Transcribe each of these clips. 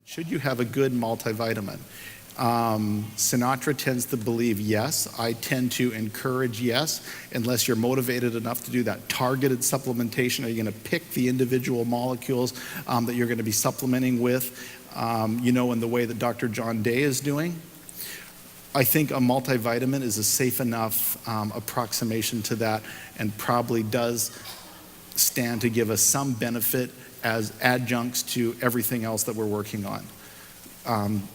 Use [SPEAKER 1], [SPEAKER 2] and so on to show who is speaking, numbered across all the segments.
[SPEAKER 1] Should you have a good multivitamin? Sinatra tends to believe yes. I tend to encourage yes, unless you're motivated enough to do that targeted supplementation. Are you going to pick the individual molecules that you're going to be supplementing with, in the way that Dr. John Day is doing? I think a multivitamin is a safe enough approximation to that, and probably does stand to give us some benefit as adjuncts to everything else that we're working on.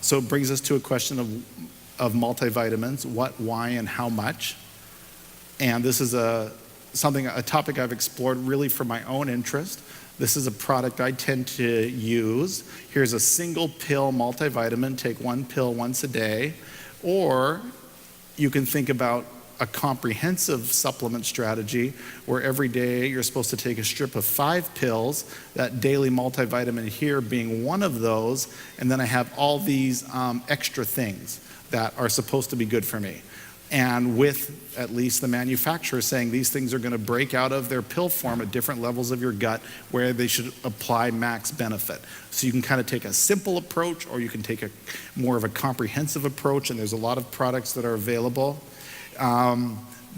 [SPEAKER 1] So it brings us to a question of multivitamins: what, why, and how much. And this is a topic I've explored really for my own interest. This is a product I tend to use. Here's a single pill multivitamin. Take one pill once a day. Or you can think about a comprehensive supplement strategy where every day you're supposed to take a strip of 5 pills, that daily multivitamin here being one of those, and then I have all these extra things that are supposed to be good for me. And with at least the manufacturer saying these things are going to break out of their pill form at different levels of your gut where they should apply max benefit. So you can kind of take a simple approach, or you can take a more of a comprehensive approach, and there's a lot of products that are available.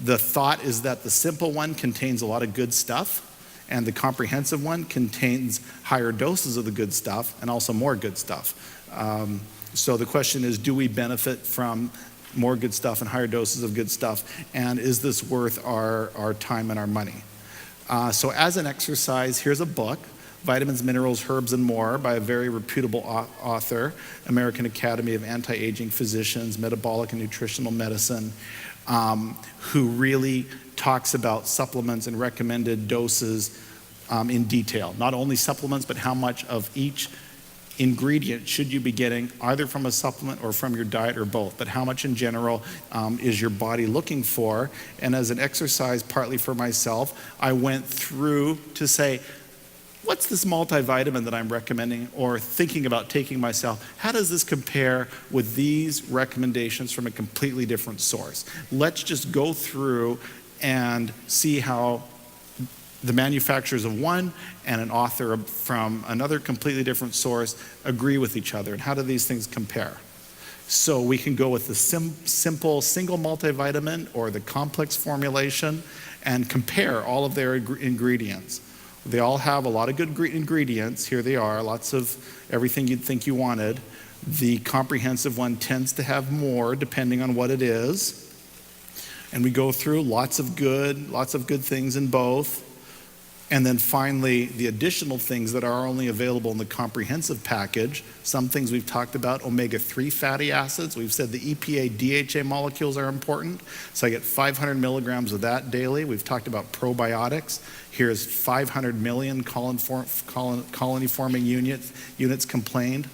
[SPEAKER 1] The thought is that the simple one contains a lot of good stuff, and the comprehensive one contains higher doses of the good stuff and also more good stuff. So the question is, do we benefit from more good stuff and higher doses of good stuff, and is this worth our time and our money? So as an exercise, here's a book, Vitamins, Minerals, Herbs, and More, by a very reputable author, American Academy of Anti-Aging Physicians, Metabolic and Nutritional Medicine, who really talks about supplements and recommended doses in detail. Not only supplements, but how much of each ingredient should you be getting, either from a supplement or from your diet, or both, but how much in general is your body looking for. And as an exercise, partly for myself, I went through to say, what's this multivitamin that I'm recommending or thinking about taking myself? How does this compare with these recommendations from a completely different source? Let's just go through and see how the manufacturers of one and an author from another completely different source agree with each other, and how do these things compare? So we can go with the simple single multivitamin or the complex formulation and compare all of their ingredients. They all have a lot of good ingredients. Here they are, lots of everything you'd think you wanted. The comprehensive one tends to have more depending on what it is. And we go through lots of good things in both. And then finally, the additional things that are only available in the comprehensive package. Some things we've talked about, omega-3 fatty acids. We've said the EPA, DHA molecules are important. So I get 500 milligrams of that daily. We've talked about probiotics. Here's 500 million colony-forming units contained.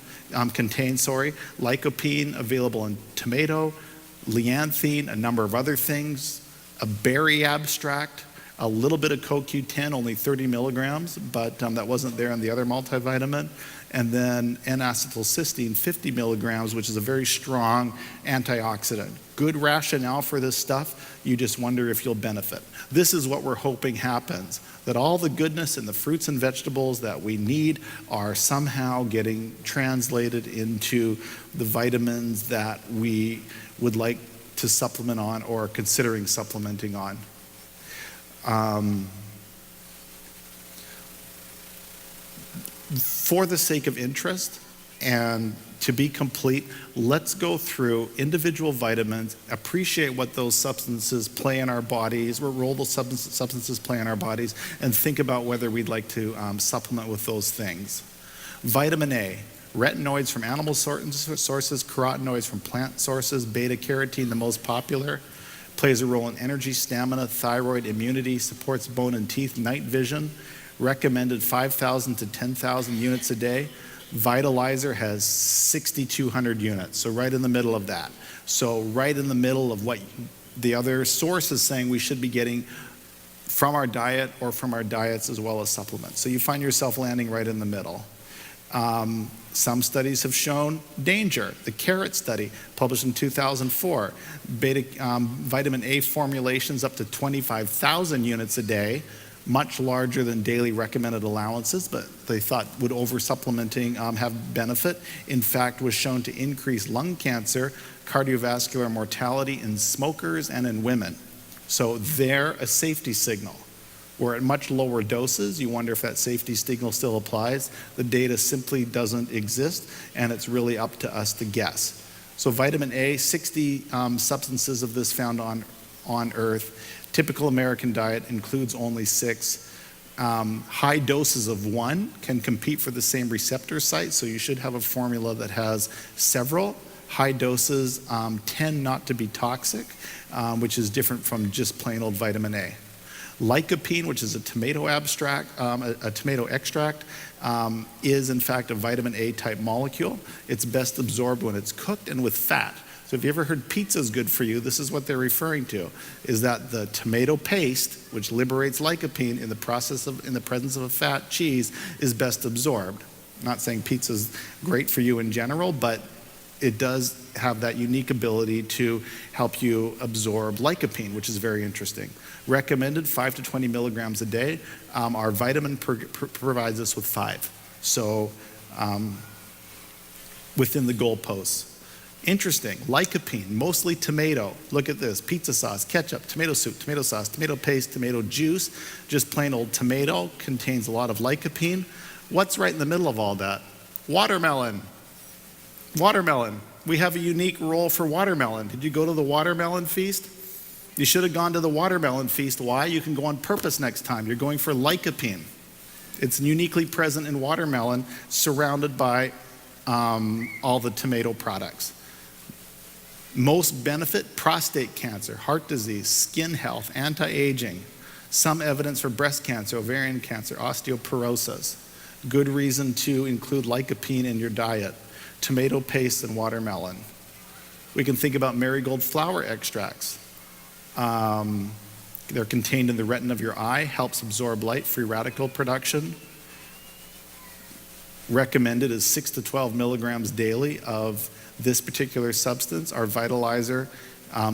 [SPEAKER 1] Lycopene available in tomato, lianthine, a number of other things, a berry abstract, a little bit of CoQ10, only 30 milligrams, but that wasn't there in the other multivitamin. And then N-acetylcysteine, 50 milligrams, which is a very strong antioxidant. Good rationale for this stuff. You just wonder if you'll benefit. This is what we're hoping happens, that all the goodness in the fruits and vegetables that we need are somehow getting translated into the vitamins that we would like to supplement on or considering supplementing on. For the sake of interest and to be complete, let's go through individual vitamins, appreciate what those substances play in our bodies, what role those substances play in our bodies, and think about whether we'd like to supplement with those things. Vitamin A, retinoids from animal sources, carotenoids from plant sources, beta-carotene, the most popular. Plays a role in energy, stamina, thyroid, immunity, supports bone and teeth, night vision, recommended 5,000 to 10,000 units a day. Vitalizer has 6,200 units, so right in the middle of that. So right in the middle of what the other source is saying we should be getting from our diet or from our diets as well as supplements. So you find yourself landing right in the middle. Some studies have shown danger. The carrot study, published in 2004, vitamin A formulations up to 25,000 units a day much larger than daily recommended allowances, but they thought would over-supplementing have benefit. In fact, was shown to increase lung cancer, cardiovascular mortality in smokers and in women. So they're a safety signal. We're at much lower doses. You wonder if that safety signal still applies. The data simply doesn't exist, and it's really up to us to guess. So vitamin A, 60 substances of this found on Earth. Typical American diet includes only 6. High doses of 1 can compete for the same receptor site, so you should have a formula that has several. High doses tend not to be toxic, which is different from just plain old vitamin A. Lycopene, which is a tomato extract, is in fact a vitamin A type molecule. It's best absorbed when it's cooked and with fat. So if you ever heard pizza is good for you, this is what they're referring to, is that the tomato paste, which liberates lycopene in the presence of a fat cheese, is best absorbed. I'm not saying pizza's great for you in general, but it does have that unique ability to help you absorb lycopene, which is very interesting. Recommended 5 to 20 milligrams a day. Our vitamin provides us with 5. So within the goalposts. Interesting, lycopene, mostly tomato. Look at this, pizza sauce, ketchup, tomato soup, tomato sauce, tomato paste, tomato juice. Just plain old tomato contains a lot of lycopene. What's right in the middle of all that? Watermelon. Watermelon. We have a unique role for watermelon. Did you go to the watermelon feast? You should have gone to the watermelon feast. Why? You can go on purpose next time. You're going for lycopene. It's uniquely present in watermelon, surrounded by all the tomato products. Most benefit, prostate cancer, heart disease, skin health, anti-aging. Some evidence for breast cancer, ovarian cancer, osteoporosis. Good reason to include lycopene in your diet. Tomato paste and watermelon. We can think about marigold flower extracts. They're contained in the retina of your eye, helps absorb light, free radical production. Recommended is 6 to 12 milligrams daily of this particular substance. Our vitalizer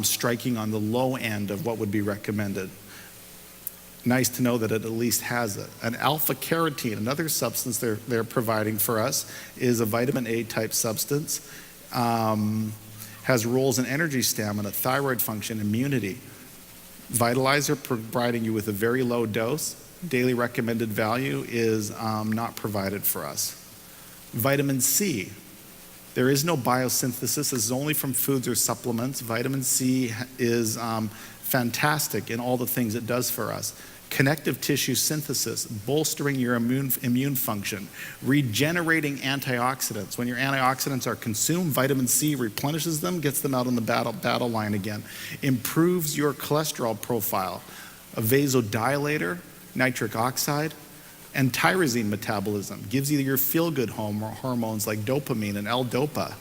[SPEAKER 1] striking on the low end of what would be recommended. Nice to know that it at least has it. An alpha carotene, another substance they're providing for us, is a vitamin A type substance. Has roles in energy, stamina, thyroid function, immunity. Vitalizer providing you with a very low dose. Daily recommended value is not provided for us. Vitamin C. There is no biosynthesis. This is only from foods or supplements. Vitamin C is fantastic in all the things it does for us. Connective tissue synthesis, bolstering your immune function, regenerating antioxidants. When your antioxidants are consumed, vitamin C replenishes them, gets them out on the battle line again. Improves your cholesterol profile. A vasodilator, nitric oxide, and tyrosine metabolism. Gives you your feel-good hormones like dopamine and L-dopa.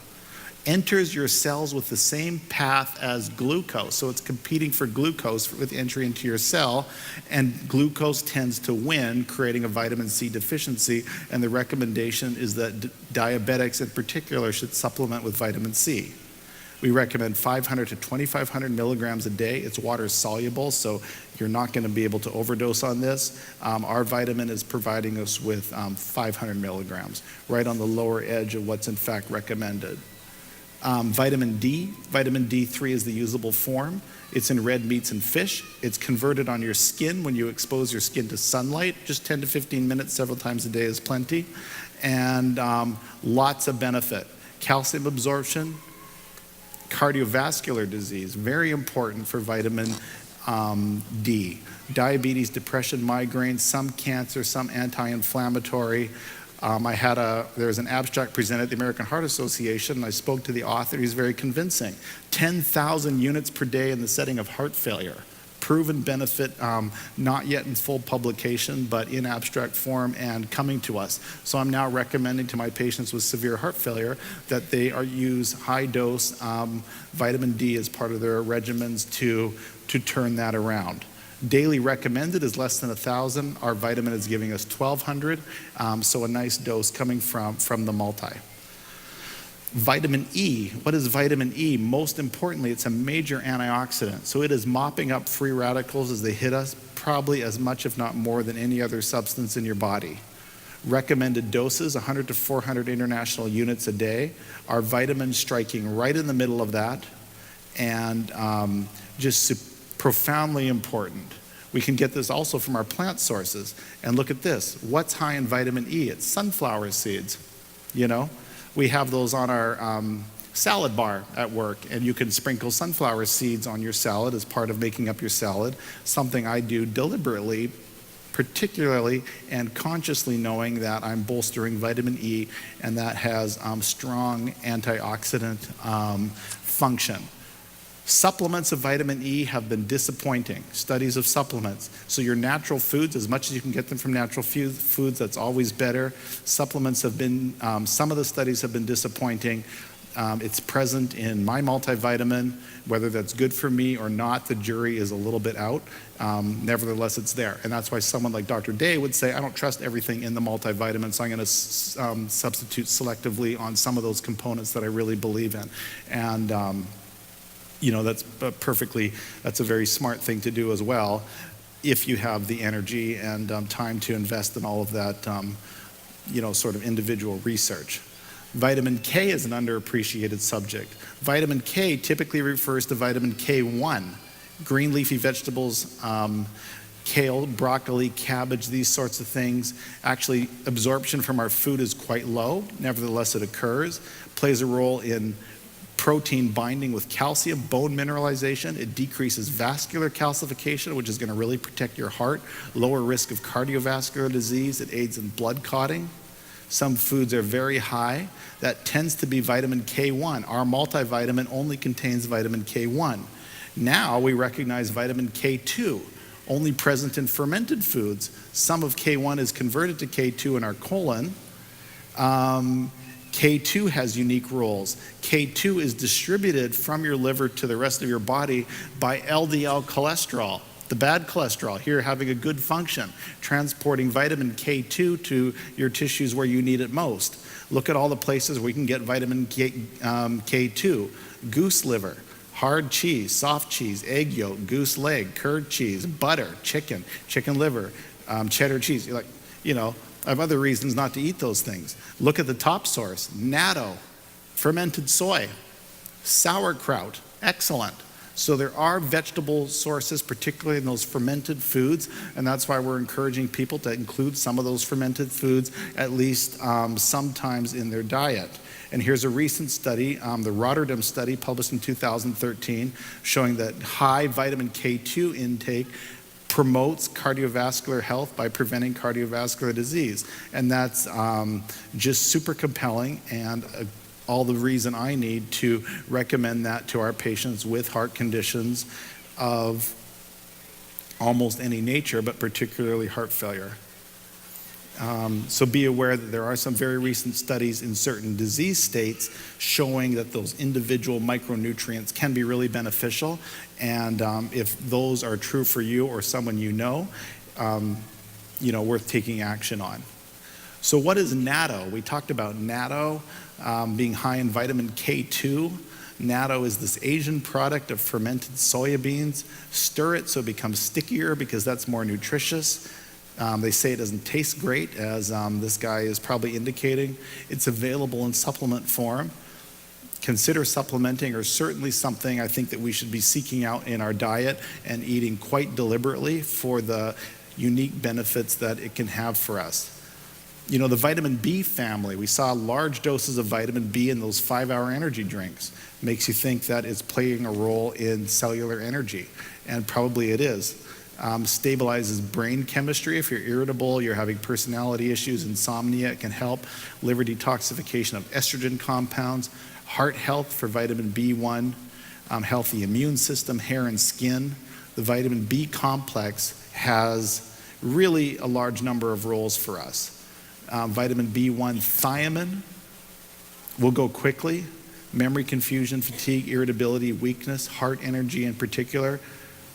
[SPEAKER 1] Enters your cells with the same path as glucose. So it's competing for glucose with entry into your cell, and glucose tends to win, creating a vitamin C deficiency, and the recommendation is that diabetics in particular should supplement with vitamin C. We recommend 500 to 2,500 milligrams a day. It's water soluble, so you're not going to be able to overdose on this. Our vitamin is providing us with 500 milligrams, right on the lower edge of what's in fact recommended. Vitamin D, vitamin D3 is the usable form. It's in red meats and fish. It's converted on your skin when you expose your skin to sunlight. Just 10 to 15 minutes several times a day is plenty. And lots of benefit. Calcium absorption, cardiovascular disease, very important for vitamin D. Diabetes, depression, migraine, some cancer, some anti-inflammatory. There was an abstract presented at the American Heart Association, and I spoke to the author. He's very convincing. 10,000 units per day in the setting of heart failure. Proven benefit, not yet in full publication, but in abstract form and coming to us. So I'm now recommending to my patients with severe heart failure that they use high-dose vitamin D as part of their regimens to turn that around. Daily recommended is less than 1,000. Our vitamin is giving us 1,200, so a nice dose coming from the multi. Vitamin E. What is vitamin E? Most importantly, it's a major antioxidant. So it is mopping up free radicals as they hit us, probably as much, if not more, than any other substance in your body. Recommended doses, 100 to 400 international units a day. Our vitamins striking right in the middle of that, and profoundly important. We can get this also from our plant sources. And look at this. What's high in vitamin E? It's sunflower seeds. You know, we have those on our salad bar at work, and you can sprinkle sunflower seeds on your salad as part of making up your salad, something I do deliberately, particularly and consciously, knowing that I'm bolstering vitamin E, and that has strong antioxidant function. Supplements of vitamin E have been disappointing, studies of supplements. So your natural foods, as much as you can get them from natural foods, that's always better. Supplements have been, some of the studies have been disappointing. It's present in my multivitamin. Whether that's good for me or not, the jury is a little bit out. Nevertheless, it's there. And that's why someone like Dr. Day would say, I don't trust everything in the multivitamin, so I'm going to substitute selectively on some of those components that I really believe in. And you know, that's a very smart thing to do as well, if you have the energy and time to invest in all of that, you know, sort of individual research. Vitamin K is an underappreciated subject. Vitamin K typically refers to vitamin K1. Green leafy vegetables, kale, broccoli, cabbage, these sorts of things. Actually, absorption from our food is quite low. Nevertheless, it occurs. Plays a role in protein binding with calcium, bone mineralization. It decreases vascular calcification, which is going to really protect your heart, lower risk of cardiovascular disease. It aids in blood clotting. Some foods are very high. That tends to be vitamin K1. Our multivitamin only contains vitamin K1. Now we recognize vitamin K2, only present in fermented foods. Some of K1 is converted to K2 in our colon. K2 has unique roles. K2 is distributed from your liver to the rest of your body by LDL cholesterol, the bad cholesterol, here having a good function, transporting vitamin K2 to your tissues where you need it most. Look at all the places we can get vitamin K2. Goose liver, hard cheese, soft cheese, egg yolk, goose leg, curd cheese, butter, chicken liver, cheddar cheese. You're like, you know, I have other reasons not to eat those things. Look at the top source, natto, fermented soy, sauerkraut, excellent. So there are vegetable sources, particularly in those fermented foods, and that's why we're encouraging people to include some of those fermented foods at least sometimes in their diet. And here's a recent study, the Rotterdam study published in 2013, showing that high vitamin K2 intake promotes cardiovascular health by preventing cardiovascular disease. And that's just super compelling, and all the reason I need to recommend that to our patients with heart conditions of almost any nature, but particularly heart failure. So be aware that there are some very recent studies in certain disease states showing that those individual micronutrients can be really beneficial. And if those are true for you or someone you know, worth taking action on. So what is natto? We talked about natto being high in vitamin K2. Natto is this Asian product of fermented soybeans. Stir it so it becomes stickier because that's more nutritious. They say it doesn't taste great, as this guy is probably indicating. It's available in supplement form. Consider supplementing, or certainly something I think that we should be seeking out in our diet and eating quite deliberately for the unique benefits that it can have for us. You know, the vitamin B family, we saw large doses of vitamin B in those 5-hour energy drinks. Makes you think that it's playing a role in cellular energy, and probably it is. Stabilizes brain chemistry. If you're irritable, you're having personality issues, insomnia, it can help. Liver detoxification of estrogen compounds. Heart health for vitamin B1. Healthy immune system, hair and skin. The vitamin B complex has really a large number of roles for us. Vitamin B1 thiamine will go quickly. Memory confusion, fatigue, irritability, weakness, heart energy in particular.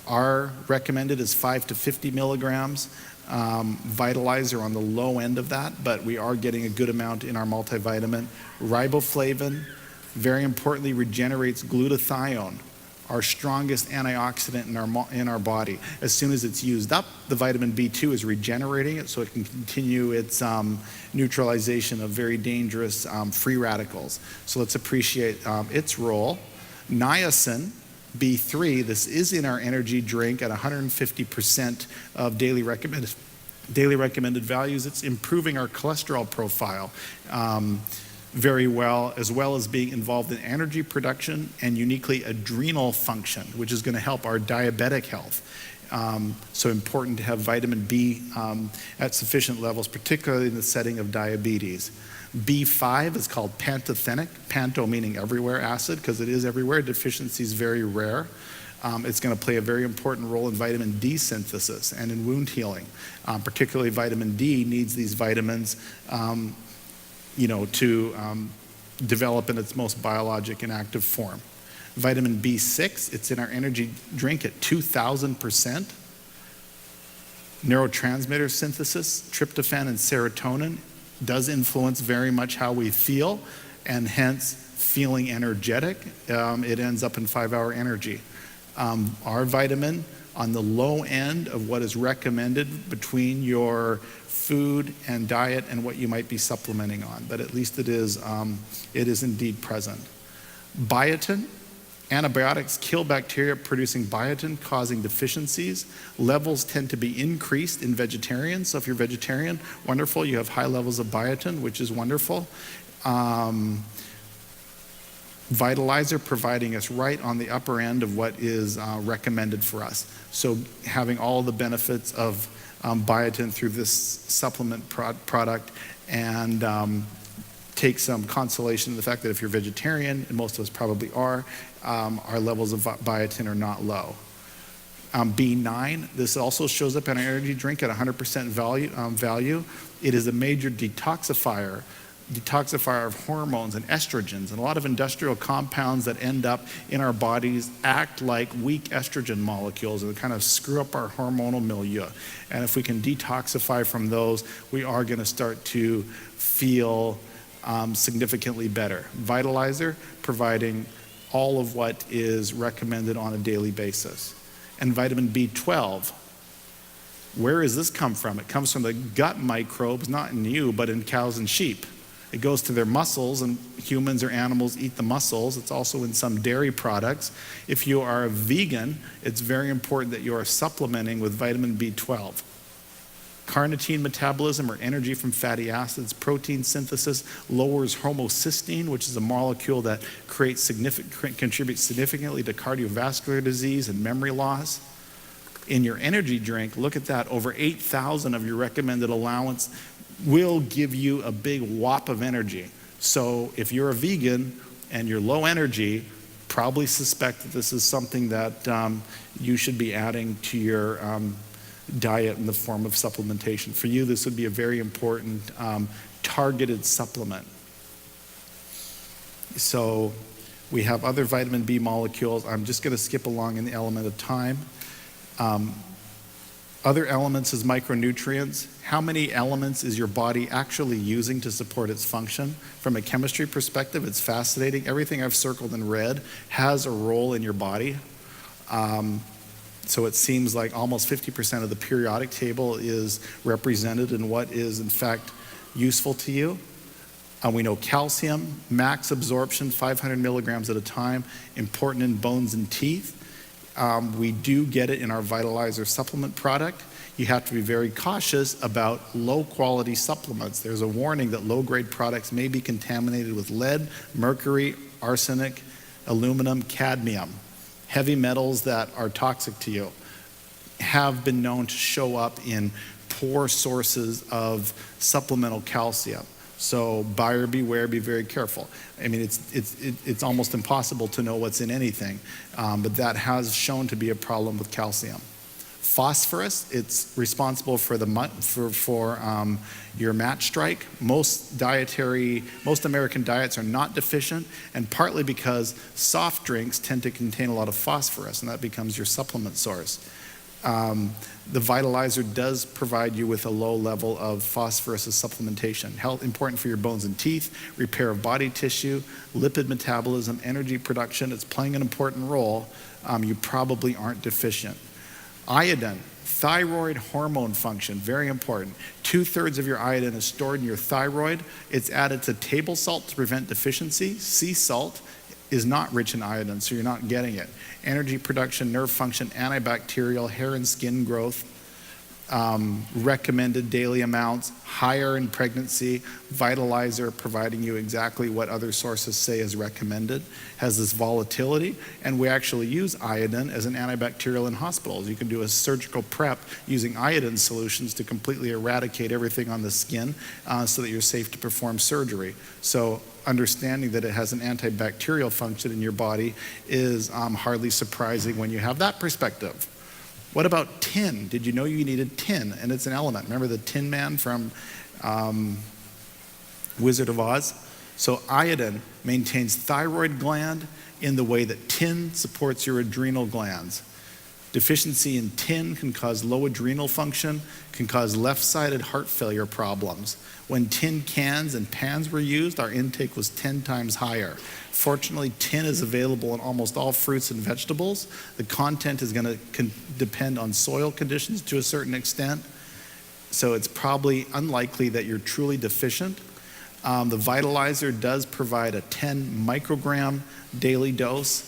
[SPEAKER 1] Our recommended is 5 to 50 milligrams. Vitalizer on the low end of that, but we are getting a good amount in our multivitamin. Riboflavin, Very importantly, regenerates glutathione, our strongest antioxidant in our body. As soon as it's used up, the vitamin B2 is regenerating it so it can continue its neutralization of very dangerous free radicals. So let's appreciate its role. Niacin, B3, this is in our energy drink at 150% of daily recommended values. It's improving our cholesterol profile very well as being involved in energy production and uniquely adrenal function, which is going to help our diabetic health. So important to have vitamin B at sufficient levels, particularly in the setting of diabetes. B5 is called pantothenic, panto meaning everywhere acid, because it is everywhere. Deficiency is very rare. It's going to play a very important role in vitamin D synthesis and in wound healing. Particularly vitamin D needs these vitamins to develop in its most biologic and active form. Vitamin B6, it's in our energy drink at 2,000%. Neurotransmitter synthesis, tryptophan and serotonin, does influence very much how we feel, and hence feeling energetic. It ends up in 5-hour energy. Our vitamin on the low end of what is recommended between your food and diet and what you might be supplementing on, but at least it is indeed present. Biotin, antibiotics kill bacteria producing biotin, causing deficiencies. Levels tend to be increased in vegetarians, so if you're vegetarian, wonderful, you have high levels of biotin, which is wonderful. Vitalizer, providing us right on the upper end of what is recommended for us. So having all the benefits of biotin through this supplement product, and take some consolation in the fact that if you're vegetarian, and most of us probably are, our levels of biotin are not low. B9, this also shows up in our energy drink at 100% value. It is a major detoxifier of hormones and estrogens, and a lot of industrial compounds that end up in our bodies act like weak estrogen molecules and kind of screw up our hormonal milieu. And if we can detoxify from those, we are going to start to feel significantly better. Vitalizer, providing all of what is recommended on a daily basis. And vitamin B12, where does this come from? It comes from the gut microbes, not in you, but in cows and sheep. It goes to their muscles, and humans or animals eat the muscles. It's also in some dairy products. If you are a vegan, it's very important that you are supplementing with vitamin B12. Carnitine metabolism, or energy from fatty acids. Protein synthesis lowers homocysteine, which is a molecule that contributes significantly to cardiovascular disease and memory loss. In your energy drink, look at that, over 8,000 of your recommended allowance will give you a big whop of energy. So if you're a vegan and you're low energy, probably suspect that this is something that you should be adding to your diet in the form of supplementation. For you, this would be a very important targeted supplement. So we have other vitamin B molecules. I'm just going to skip along in the element of time. Other elements is micronutrients. How many elements is your body actually using to support its function? From a chemistry perspective, it's fascinating. Everything I've circled in red has a role in your body. So it seems like almost 50% of the periodic table is represented in what is in fact useful to you. We know calcium, max absorption, 500 milligrams at a time, important in bones and teeth. We do get it in our Vitalizer supplement product. You have to be very cautious about low quality supplements. There's a warning that low grade products may be contaminated with lead, mercury, arsenic, aluminum, cadmium. Heavy metals that are toxic to you have been known to show up in poor sources of supplemental calcium. So buyer beware, be very careful. I mean, it's almost impossible to know what's in anything, but that has shown to be a problem with calcium. Phosphorus, it's responsible for your match strike. Most American diets are not deficient, and partly because soft drinks tend to contain a lot of phosphorus, and that becomes your supplement source. The Vitalizer does provide you with a low level of phosphorus as supplementation. Important for your bones and teeth, repair of body tissue, lipid metabolism, energy production. It's playing an important role. You probably aren't deficient. Iodine, thyroid hormone function, very important. 2/3 of your iodine is stored in your thyroid. It's added to table salt to prevent deficiency. Sea salt is not rich in iodine, so you're not getting it. Energy production, nerve function, antibacterial, hair and skin growth, recommended daily amounts, higher in pregnancy. Vitalizer providing you exactly what other sources say is recommended, has this volatility, and we actually use iodine as an antibacterial in hospitals. You can do a surgical prep using iodine solutions to completely eradicate everything on the skin so that you're safe to perform surgery. So understanding that it has an antibacterial function in your body is hardly surprising when you have that perspective. What about tin? Did you know you needed tin? And it's an element. Remember the Tin Man from Wizard of Oz? So iodine maintains thyroid gland in the way that tin supports your adrenal glands. Deficiency in tin can cause low adrenal function, can cause left-sided heart failure problems. When tin cans and pans were used, our intake was 10 times higher. Fortunately, tin is available in almost all fruits and vegetables. The content is going to depend on soil conditions to a certain extent, so it's probably unlikely that you're truly deficient. The Vitalizer does provide a 10 microgram daily dose,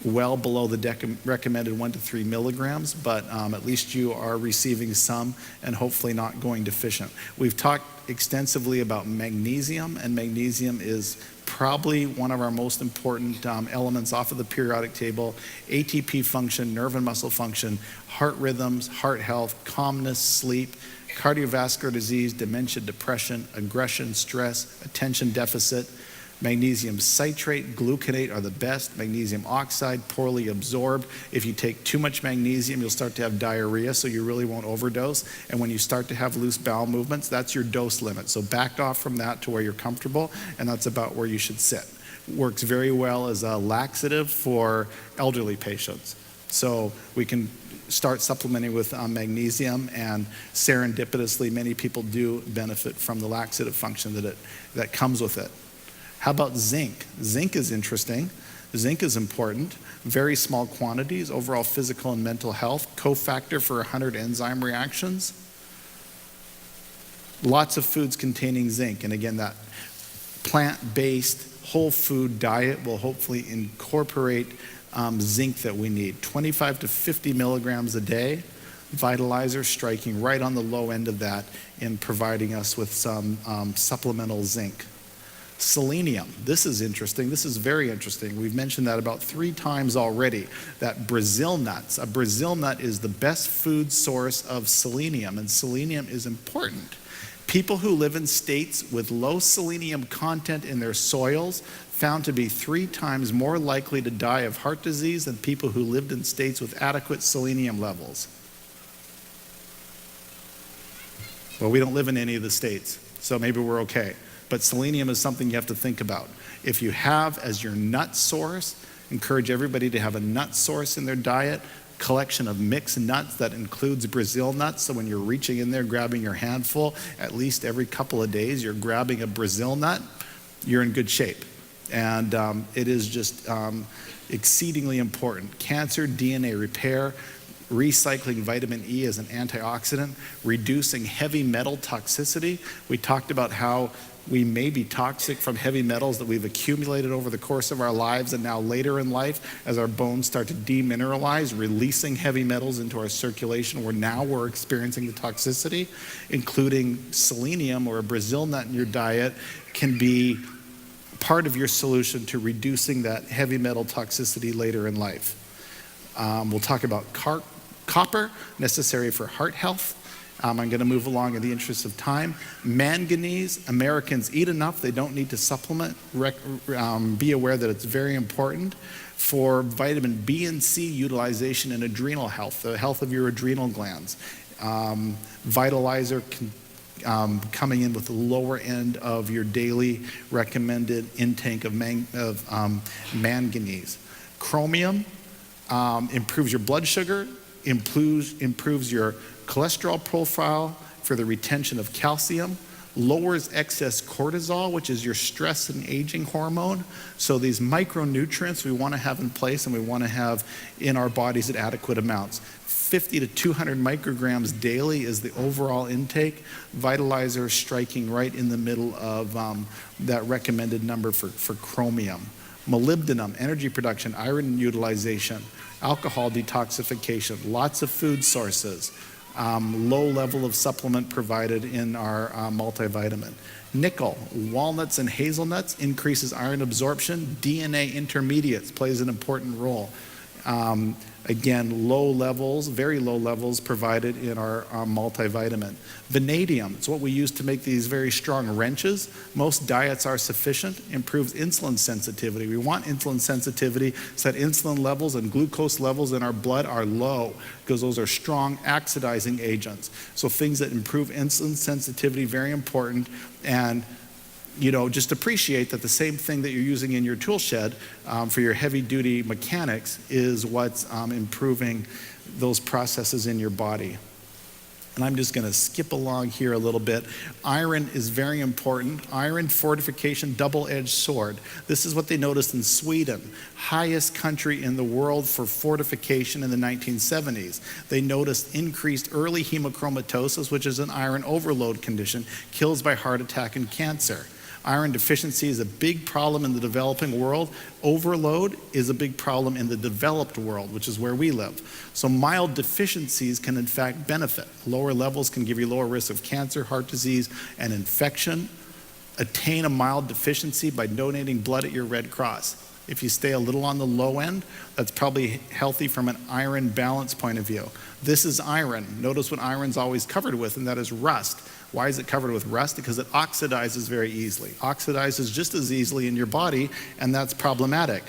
[SPEAKER 1] well below the recommended 1 to 3 milligrams, but at least you are receiving some and hopefully not going deficient. We've talked extensively about magnesium, and magnesium is probably one of our most important elements off of the periodic table. ATP function, nerve and muscle function, heart rhythms, heart health, calmness, sleep, cardiovascular disease, dementia, depression, aggression, stress, attention deficit. Magnesium citrate, gluconate are the best. Magnesium oxide, poorly absorbed. If you take too much magnesium, you'll start to have diarrhea, so you really won't overdose. And when you start to have loose bowel movements, that's your dose limit. So back off from that to where you're comfortable, and that's about where you should sit. Works very well as a laxative for elderly patients. So we can start supplementing with magnesium, and serendipitously, many people do benefit from the laxative function that comes with it. How about zinc? Zinc is interesting. Zinc is important. Very small quantities, overall physical and mental health, cofactor for 100 enzyme reactions. Lots of foods containing zinc, and again, that plant-based whole food diet will hopefully incorporate zinc that we need. 25 to 50 milligrams a day. Vitalizer striking right on the low end of that in providing us with some supplemental zinc. Selenium, this is interesting. This is very interesting. We've mentioned that about 3 times already, that Brazil nuts. A Brazil nut is the best food source of selenium, and selenium is important. People who live in states with low selenium content in their soils found to be 3 times more likely to die of heart disease than people who lived in states with adequate selenium levels. Well, we don't live in any of the states, so maybe we're okay. But selenium is something you have to think about. If you have as your nut source, encourage everybody to have a nut source in their diet, collection of mixed nuts that includes Brazil nuts. So when you're reaching in there, grabbing your handful, at least every couple of days, you're grabbing a Brazil nut, you're in good shape. And it is just exceedingly important. Cancer, DNA repair, recycling vitamin E as an antioxidant, reducing heavy metal toxicity. We talked about how we may be toxic from heavy metals that we've accumulated over the course of our lives, and now later in life, as our bones start to demineralize, releasing heavy metals into our circulation, we're experiencing the toxicity, including selenium or a Brazil nut in your diet can be part of your solution to reducing that heavy metal toxicity later in life. We'll talk about copper, necessary for heart health. I'm going to move along in the interest of time. Manganese, Americans eat enough, they don't need to supplement. Be aware that it's very important for vitamin B and C utilization and adrenal health, the health of your adrenal glands. Vitalizer coming in with the lower end of your daily recommended intake of manganese. Chromium improves your blood sugar, improves your cholesterol profile for the retention of calcium, lowers excess cortisol, which is your stress and aging hormone. So these micronutrients we want to have in place and we want to have in our bodies at adequate amounts. 50 to 200 micrograms daily is the overall intake. Vitalizer striking right in the middle of that recommended number for chromium. Molybdenum, energy production, iron utilization, alcohol detoxification, lots of food sources, low level of supplement provided in our multivitamin. Nickel, walnuts and hazelnuts increases iron absorption. DNA intermediates plays an important role. Again, low levels, very low levels provided in our multivitamin. Vanadium, it's what we use to make these very strong wrenches. Most diets are sufficient, improves insulin sensitivity. We want insulin sensitivity so that insulin levels and glucose levels in our blood are low because those are strong oxidizing agents. So things that improve insulin sensitivity, very important. And just appreciate that the same thing that you're using in your tool shed for your heavy duty mechanics is what's improving those processes in your body. And I'm just gonna skip along here a little bit. Iron is very important. Iron fortification, double-edged sword. This is what they noticed in Sweden, highest country in the world for fortification in the 1970s. They noticed increased early hemochromatosis, which is an iron overload condition, kills by heart attack and cancer. Iron deficiency is a big problem in the developing world. Overload is a big problem in the developed world, which is where we live. So mild deficiencies can in fact benefit. Lower levels can give you lower risk of cancer, heart disease, and infection. Attain a mild deficiency by donating blood at your Red Cross. If you stay a little on the low end, that's probably healthy from an iron balance point of view. This is iron. Notice what iron's always covered with, and that is rust. Why is it covered with rust? Because it oxidizes very easily. Oxidizes just as easily in your body, and that's problematic.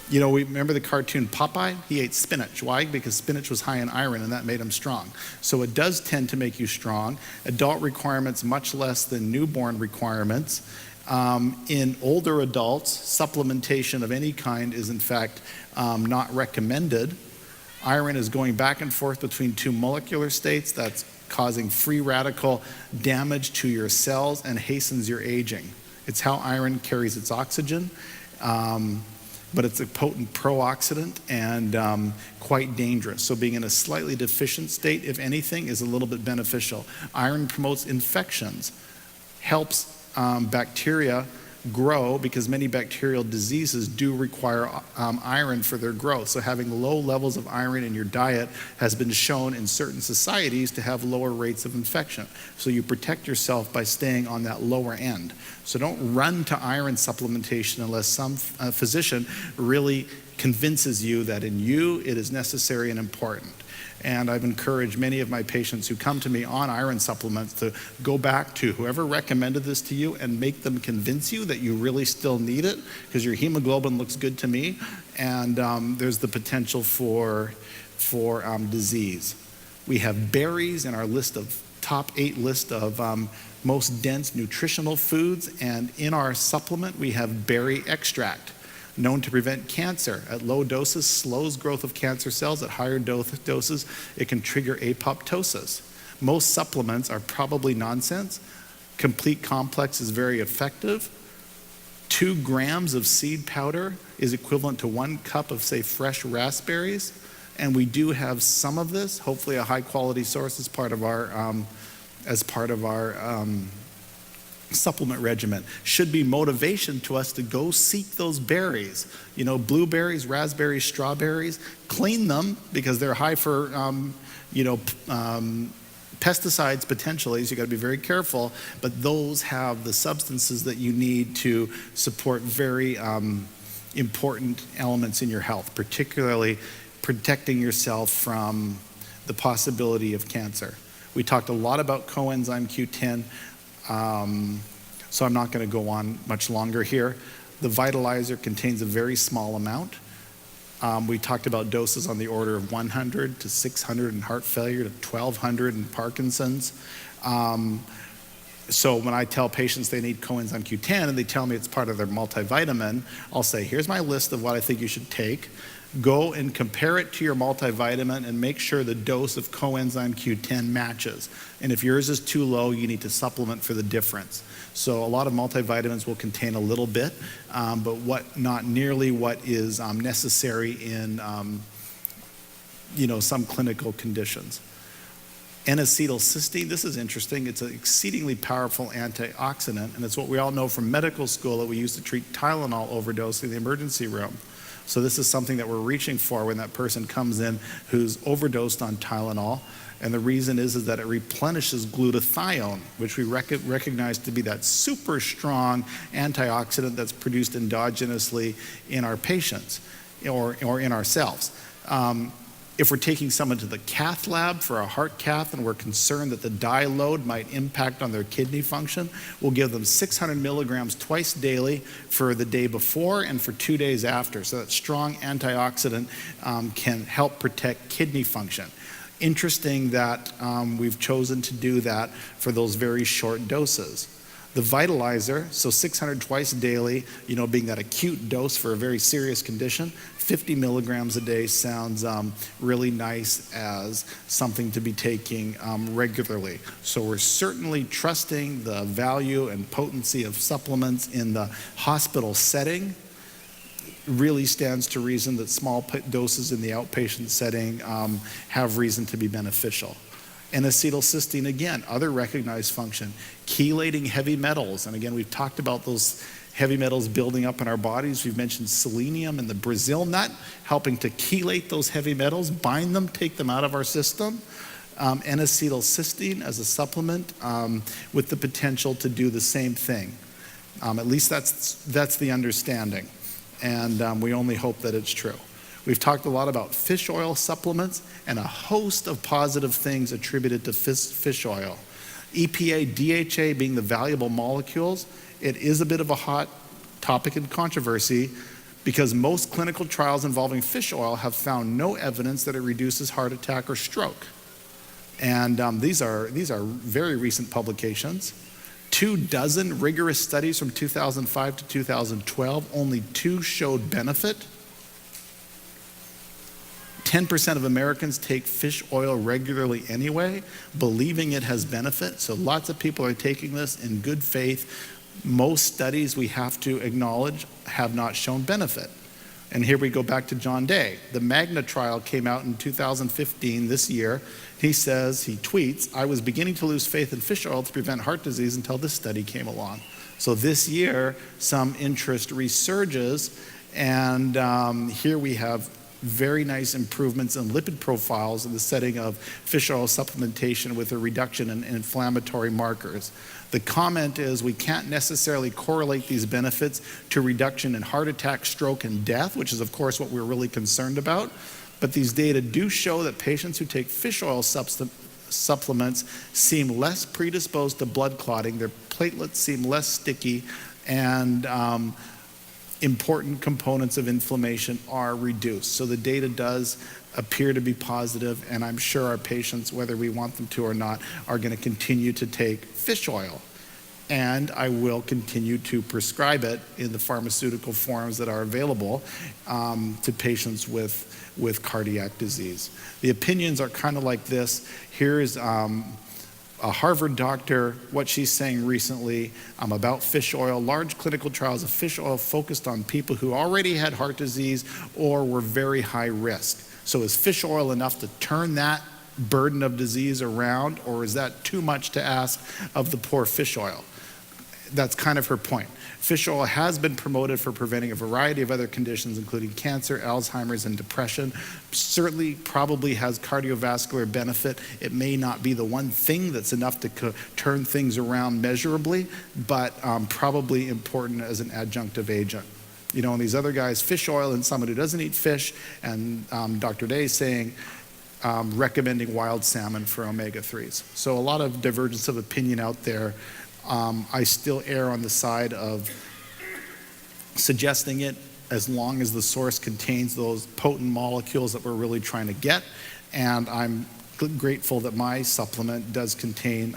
[SPEAKER 1] We remember the cartoon Popeye? He ate spinach. Why? Because spinach was high in iron, and that made him strong. So it does tend to make you strong. Adult requirements much less than newborn requirements. In older adults, supplementation of any kind is in fact not recommended. Iron is going back and forth between two molecular states. That's causing free radical damage to your cells and hastens your aging. It's how iron carries its oxygen, but it's a potent pro-oxidant and quite dangerous. So being in a slightly deficient state, if anything, is a little bit beneficial. Iron promotes infections, helps bacteria grow because many bacterial diseases do require iron for their growth. So having low levels of iron in your diet has been shown in certain societies to have lower rates of infection. So you protect yourself by staying on that lower end. So don't run to iron supplementation unless some physician really convinces you that in you it is necessary and important. And I've encouraged many of my patients who come to me on iron supplements to go back to whoever recommended this to you and make them convince you that you really still need it because your hemoglobin looks good to me and there's the potential for disease. We have berries in our top 8 list of most dense nutritional foods, and in our supplement we have berry extract. Known to prevent cancer. At low doses, slows growth of cancer cells. At higher doses, it can trigger apoptosis. Most supplements are probably nonsense. Complete Complex is very effective. 2 grams of seed powder is equivalent to 1 cup of, say, fresh raspberries. And we do have some of this, hopefully a high quality source as part of our supplement regimen. Should be motivation to us to go seek those berries. Blueberries, raspberries, strawberries, clean them because they're high for, pesticides potentially, so you gotta be very careful, but those have the substances that you need to support very important elements in your health, particularly protecting yourself from the possibility of cancer. We talked a lot about coenzyme Q10, so I'm not going to go on much longer here. The Vitalizer contains a very small amount. We talked about doses on the order of 100 to 600 in heart failure to 1,200 in Parkinson's. So when I tell patients they need coenzyme Q10 and they tell me it's part of their multivitamin, I'll say, here's my list of what I think you should take. go and compare it to your multivitamin and make sure the dose of coenzyme Q10 matches. And if yours is too low, you need to supplement for the difference. So a lot of multivitamins will contain a little bit, but not nearly what is necessary in some clinical conditions. N-acetylcysteine, this is interesting. It's an exceedingly powerful antioxidant, and it's what we all know from medical school that we use to treat Tylenol overdose in the emergency room. So this is something that we're reaching for when that person comes in who's overdosed on Tylenol. And the reason is that it replenishes glutathione, which we recognize to be that super strong antioxidant that's produced endogenously in our patients or in ourselves. If we're taking someone to the cath lab for a heart cath and we're concerned that the dye load might impact on their kidney function, we'll give them 600 milligrams twice daily for the day before and for 2 days after. So that strong antioxidant can help protect kidney function. Interesting that we've chosen to do that for those very short doses. The vitalizer, so 600 twice daily, being that acute dose for a very serious condition, 50 milligrams a day sounds really nice as something to be taking regularly. So we're certainly trusting the value and potency of supplements in the hospital setting. Really stands to reason that small doses in the outpatient setting have reason to be beneficial. And acetylcysteine, again, other recognized function, chelating heavy metals. And again, we've talked about those heavy metals building up in our bodies. We've mentioned selenium and the Brazil nut, helping to chelate those heavy metals, bind them, take them out of our system. N-acetylcysteine as a supplement with the potential to do the same thing. At least that's the understanding. And we only hope that it's true. We've talked a lot about fish oil supplements and a host of positive things attributed to fish oil. EPA, DHA being the valuable molecules, it is a bit of a hot topic in controversy because most clinical trials involving fish oil have found no evidence that it reduces heart attack or stroke. And these are very recent publications. 24 rigorous studies from 2005 to 2012, only 2 showed benefit. 10% of Americans take fish oil regularly anyway, believing it has benefit. So lots of people are taking this in good faith. Most studies, we have to acknowledge, have not shown benefit. And here we go back to John Day. The Magna trial came out in 2015, this year. He says, he tweets, "I was beginning to lose faith in fish oil to prevent heart disease until this study came along." So this year, some interest resurges, and here we have very nice improvements in lipid profiles in the setting of fish oil supplementation with a reduction in inflammatory markers. The comment is we can't necessarily correlate these benefits to reduction in heart attack, stroke, and death, which is of course what we're really concerned about. But these data do show that patients who take fish oil supplements seem less predisposed to blood clotting, their platelets seem less sticky, and important components of inflammation are reduced. So the data does appear to be positive, and I'm sure our patients, whether we want them to or not, are going to continue to take fish oil. And I will continue to prescribe it in the pharmaceutical forms that are available to patients with cardiac disease. The opinions are kind of like this. Here's a Harvard doctor, what she's saying recently about fish oil. Large clinical trials of fish oil focused on people who already had heart disease or were very high risk. So is fish oil enough to turn that burden of disease around, or is that too much to ask of the poor fish oil? That's kind of her point. Fish oil has been promoted for preventing a variety of other conditions, including cancer, Alzheimer's, and depression. Certainly, probably has cardiovascular benefit. It may not be the one thing that's enough to turn things around measurably, but probably important as an adjunctive agent. And these other guys, fish oil in someone who doesn't eat fish, and Dr. Day saying, recommending wild salmon for omega-3s. So a lot of divergence of opinion out there. I still err on the side of suggesting it as long as the source contains those potent molecules that we're really trying to get. And I'm grateful that my supplement does contain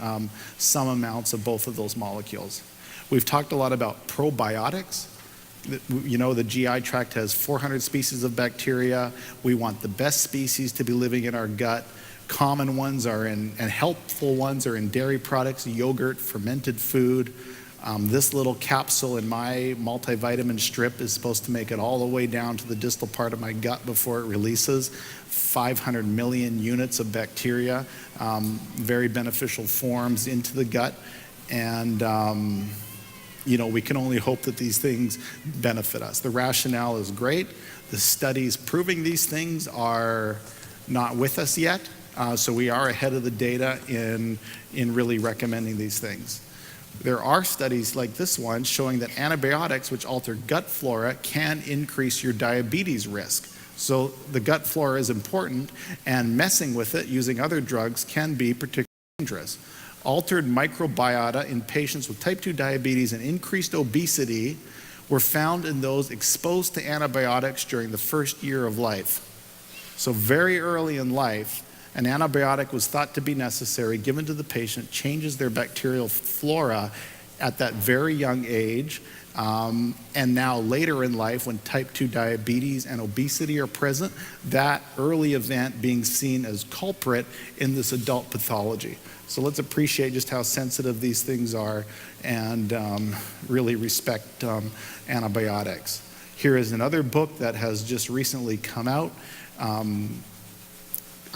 [SPEAKER 1] some amounts of both of those molecules. We've talked a lot about probiotics. You know, the GI tract has 400 species of bacteria. We want the best species to be living in our gut. Common ones are and helpful ones are in dairy products, yogurt, fermented food. This little capsule in my multivitamin strip is supposed to make it all the way down to the distal part of my gut before it releases. 500 million units of bacteria, very beneficial forms into the gut. And you know, we can only hope that these things benefit us. The rationale is great. The studies proving these things are not with us yet. So we are ahead of the data in really recommending these things. There are studies like this one showing that antibiotics, which alter gut flora, can increase your diabetes risk. So the gut flora is important, and messing with it using other drugs can be particularly dangerous. Altered microbiota in patients with type 2 diabetes and increased obesity were found in those exposed to antibiotics during the first year of life. So very early in life, an antibiotic was thought to be necessary, given to the patient, changes their bacterial flora at that very young age. And now later in life, when type 2 diabetes and obesity are present, that early event being seen as culprit in this adult pathology. So let's appreciate just how sensitive these things are and really respect antibiotics. Here is another book that has just recently come out.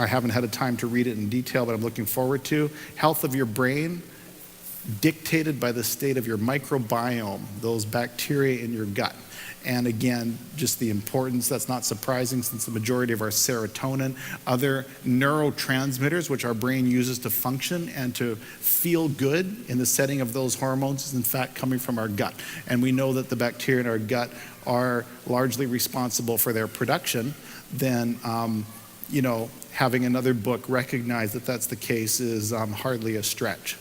[SPEAKER 1] I haven't had a time to read it in detail, but I'm looking forward to. Health of Your Brain, Dictated by the State of Your Microbiome, those bacteria in your gut. And again, just the importance, that's not surprising since the majority of our serotonin, other neurotransmitters, which our brain uses to function and to feel good in the setting of those hormones, is in fact coming from our gut. And we know that the bacteria in our gut are largely responsible for their production. Then, you know, having another book recognize that that's the case is hardly a stretch.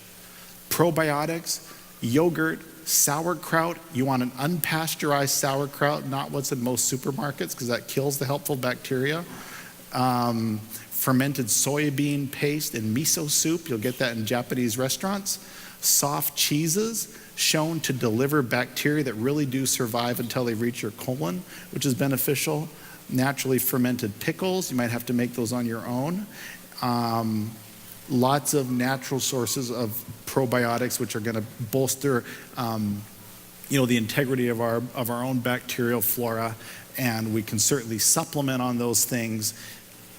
[SPEAKER 1] Probiotics, yogurt, sauerkraut. You want an unpasteurized sauerkraut, not what's in most supermarkets, because that kills the helpful bacteria. Fermented soybean paste in miso soup. You'll get that in Japanese restaurants. Soft cheeses, shown to deliver bacteria that really do survive until they reach your colon, which is beneficial. Naturally fermented pickles, you might have to make those on your own. Lots of natural sources of probiotics, which are going to bolster, you know, the integrity of our own bacterial flora, and we can certainly supplement on those things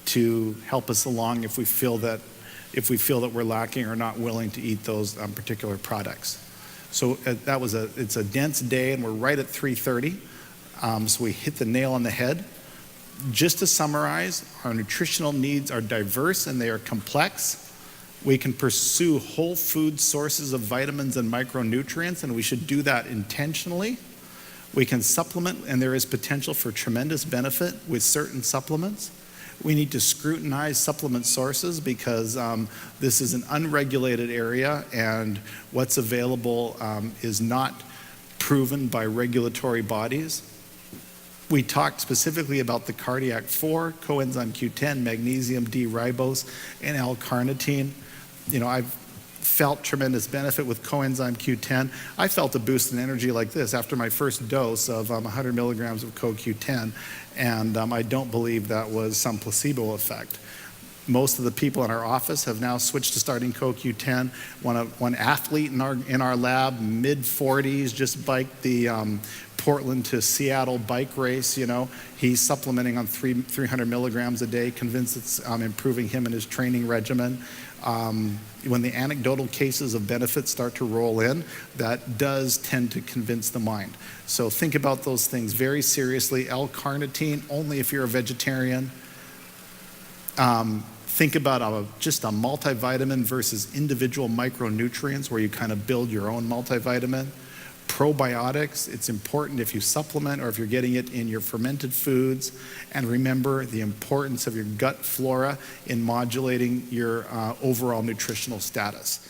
[SPEAKER 1] to help us along if we feel that we're lacking or not willing to eat those particular products. So it's a dense day, and we're right at 3:30. So we hit the nail on the head. Just to summarize, our nutritional needs are diverse and they are complex. We can pursue whole food sources of vitamins and micronutrients, and we should do that intentionally. We can supplement, and there is potential for tremendous benefit with certain supplements. We need to scrutinize supplement sources because this is an unregulated area, and what's available is not proven by regulatory bodies. We talked specifically about the cardiac 4, coenzyme Q10, magnesium, d-ribose, and l-carnitine. You know, I've felt tremendous benefit with coenzyme Q10. I felt a boost in energy like this after my first dose of 100 milligrams of CoQ10, and I don't believe that was some placebo effect. Most of the people in our office have now switched to starting CoQ10. One athlete in our lab, mid-40s, just biked the Portland to Seattle bike race. You know, he's supplementing on 300 milligrams a day, convinced it's improving him in his training regimen. When the anecdotal cases of benefits start to roll in, that does tend to convince the mind. So think about those things very seriously. L-carnitine, only if you're a vegetarian. Think about just a multivitamin versus individual micronutrients where you kind of build your own multivitamin. Probiotics, it's important if you supplement or if you're getting it in your fermented foods. And remember the importance of your gut flora in modulating your overall nutritional status.